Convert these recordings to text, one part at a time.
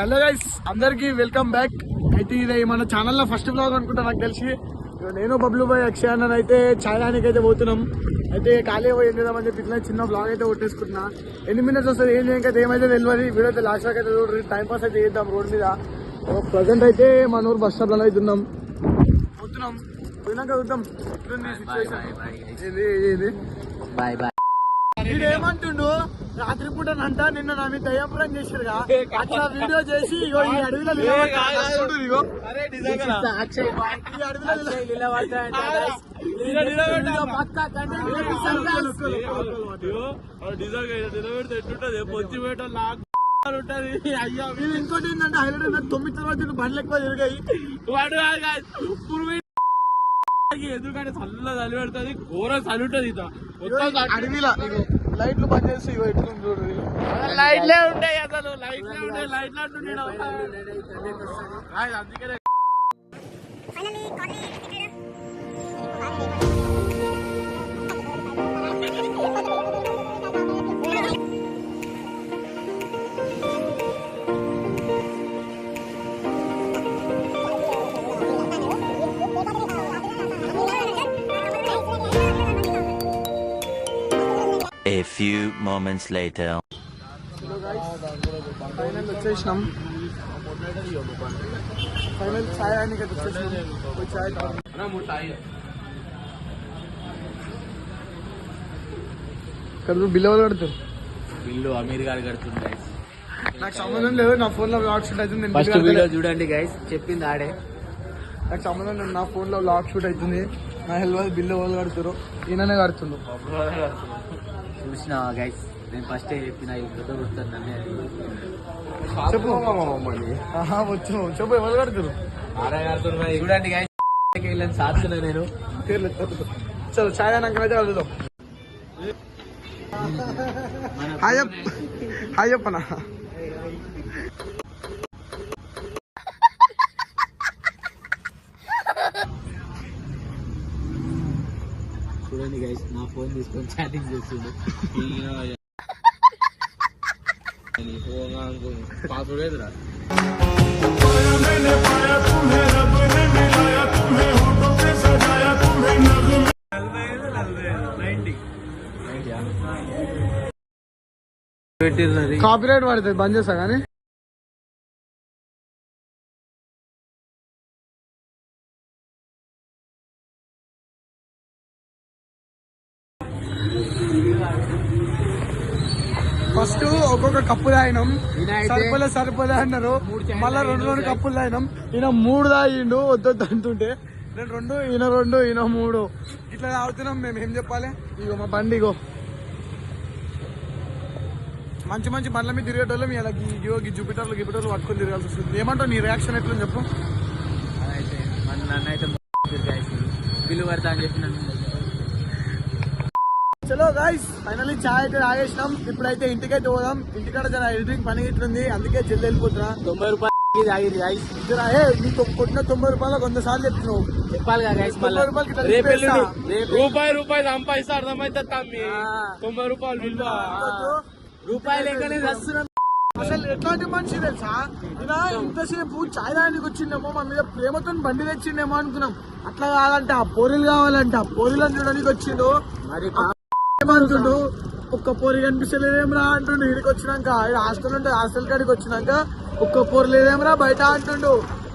Hello guys, అందరికి welcome back. అయితే ఇది మన ఛానల్లో ఫస్ట్ బ్లాగ్ అనుకుంటా నాకు తెలిసి. నేను బబ్లు బాయ్ అక్షయ్ అన్న అయితే ఛాయడానికి అయితే పోతున్నాం. అయితే ఖాళీ పోయి ఏం చేద్దామని చెప్పి ఇట్లా చిన్న బ్లాగ్ అయితే కొట్టేసుకుంటున్నా. ఎన్ని మినిట్స్ వస్తుంది ఏం చేయక ఏమైతే తెలియదు. వీడియో అయితే లాస్ట్ వరకు అయితే చూడండి. టైం పాస్ అయితే చేద్దాం రోడ్ మీద. ప్రజెంట్ అయితే మన ఊరు బస్ స్టాప్ లో అయితే ఉన్నాం. పోతున్నాం, పోయినాక చూద్దాం ఏమంటుండు. రాత్రి పూట అంట నిన్న నా మీద దయ్యపురం చేసిరుగా, అట్లా వీడియో చేసి ఇగో ఈ అడవిలో ఇంకోటి ఏంటంటే హైలైట్ 9 తర్వాత బండ్లు ఎక్కువ తిరిగాయి. ఎందుకంటే చల్ల చలి పెడుతుంది, ఘోర చలి ఉంటుంది. అడవిలో లైట్లు బంద్ చేసి లైట్లే ఉంటాయి, అసలు లైట్లే ఉంటాయి. లైట్లు అంటుండే అందుకనే A few moments later. Final వచ్చేసినాం. ఫైనల్ ఛాయానికి అయితే వచ్చేసినాం. బిల్లు ఎవరు కడతారు? బిల్లు అమీర్ గారు కడుతుంది. నాకు సంబంధం లేదు. నా ఫోన్ లో బ్లాగ్ షూట్ అవుతుంది. ఫస్ట్ వీడియో చూడండి గైస్, చెప్పింది ఆడే. నాకు సంబంధం లేదు. నా ఫోన్ లో బ్లాగ్ షూట్ అవుతుంది. నా హెల్ప్ బిల్లు ఎవరు కడుతారు? ఈయననే కడుతుండ్రు. చూసిన గైస్, నేను ఫస్ట్ చెప్పిన చెప్పు. వచ్చు చెప్పు, ఎవరు కడుతురు? చూడండి గైస్, వెళ్ళని సాధుతున్నా నేను. చలో ఛాయ్ అంకల్ అయితే కలుద్దాం. హాయ్ చెప్పనా? చూడండి గైస్, నా ఫోన్ తీసుకొని చాటింగ్ చేస్తుండే. పాస్వర్డ్ ఏదిరా? కాపీరైట్ పడుతుంది, బంద్ చేస్తా కానీ. ఫస్ట్ ఒక్కొక్క కప్పు తాగినాం, సరిపోలే అన్నారు. మళ్ళా 2 కప్పులు తాగినాం. ఈయన 3 తాగిండు వద్దొద్దు అంటుంటే. నేను 2, ఈయన 2, ఈయన 3 ఇట్లా తాగుతున్నాం. మేము ఏం చెప్పాలి? ఇగో మా బండి, ఇగో మంచి మంచి బండ్ల మీద తిరిగేటోళ్ళం. ఇలా జూపిటర్లు పట్టుకొని తిరగాల్సి వస్తుంది. ఏమంటావు? నీ రియాక్షన్ ఎట్లా చెప్పు. నన్నైతే బిల్లు పడతా అని చెప్పి చలో గైస్, ఫైనల్లీ చాయ్ అయితే తాగేసినాం. ఇప్పుడైతే ఇంటికైతే పోదాం. ఇంటికాడ జర ఎడిటింగ్ పని ఇట్లుంది, అందుకే జల్ది వెళ్ళిపోతున్నా. 90 రూపాయలు తాగిరి గైస్. నీకు కొట్టిన 90 రూపాయలు 100 సార్లు చెప్తున్నావు. చెప్పాలి గైస్, 90 రూపాయలకి రూపాయి సంపాదిస్తే అర్థమైతే 90 రూపాయలు రూపాయలు ఎక్కడే వస్తున్నాం. అసలు ఎట్లాంటి మనిషి తెలుసా? ఇలా ఇంతసేపు చాయ్ తాగడానికి వచ్చిండేమో, మన మీద ప్రేమతో బండి తెచ్చిండేమో అనుకున్నాం. అట్లా కాదంట, పోరీలు కావాలంట. పోరీలను చూడడానికి వచ్చిండు. ఏమంటుండు? ఒక్క పోరి కనిపిస్తలేదేమరా అంటుండు. ఇడికి వచ్చినాక హాస్టల్ ఉంటే హాస్టల్ కాడికి వచ్చినాక ఒక్క పోరు లేదేమరా బయట అంటుండు.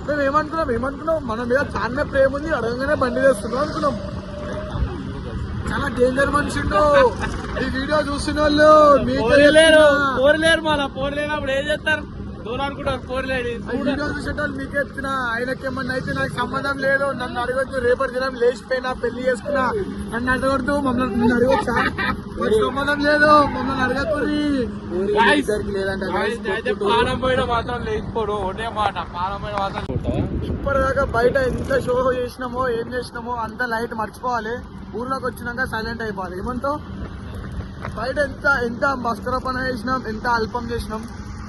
మేము ఏమనుకున్నాం మన మీద చాలా ప్రేమ ఉంది, అడగగానే బండి తెస్తున్నాం అనుకున్నాం. చాలా డేంజర్ మనిషిండు. ఈ వీడియో చూసిన వాళ్ళు పోరలేనప్పుడు ఏం చేస్తారు? వీడియో చూసేటోళ్ళు మీకు ఎత్తున్నా. ఆయనకి ఏమన్నా అయితే నాకు సంబంధం లేదు. నన్ను అడగొద్దు. రేపటి దినం లేచిపోయినా పెళ్లి చేసుకున్నా నన్ను అడగొద్దు. మమ్మల్ని అడగొచ్చా? నాకు సంబంధం లేదు, మమ్మల్ని అడగకూరి. పానం పోయిన మాత్రం లేకపోవడం ఒకటే మాట. పానం పోయిన మాత్రం ఇప్పటిదాకా బయట ఎంత షో చేసినామో ఏం చేసినామో అంత లైట్ మర్చిపోవాలి. ఊర్లోకి వచ్చినాక సైలెంట్ అయిపోవాలి. ఏమంటావు? బయట ఎంత మస్కర పని చేసినాం, ఎంత అల్పం చేసినాం.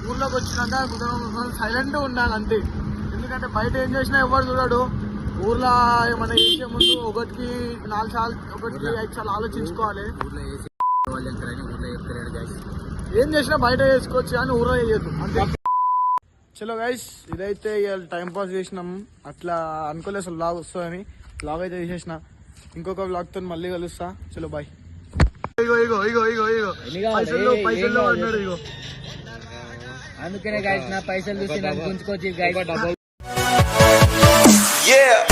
ఊర్లోకి వచ్చినాక సైలెంట్ ఉండాలి అంతే. ఎందుకంటే బయట ఏం చేసినా ఎవరు చూడడు. ఊర్లో ఏమైనా చేసే ముందు ఒకటికి 4 సార్లు 5 సార్లు ఆలోచించుకోవాలి. ఏం చేసినా బయట చేసుకోవచ్చు కానీ ఊర్లో చేయొద్దు అంతే. చలో గైస్ ఇదైతే టైం పాస్ చేసినాం. అట్లా అనుకోలేదు అసలు బ్లాగ్ వస్తుందని. బ్లాగ్ అయితే తీసేసిన. ఇంకొక బ్లాగ్ తో మళ్ళీ కలుస్తా. చలో బాయ్. ఇగో ఇగో ఇగో ఇగో ఇగో పైసలు అన్నాడు. ఇగో అందుకనే గైస్ నా పైసలు చూసి నాకు గుంజుకొచ్చి గైస్. Yeah!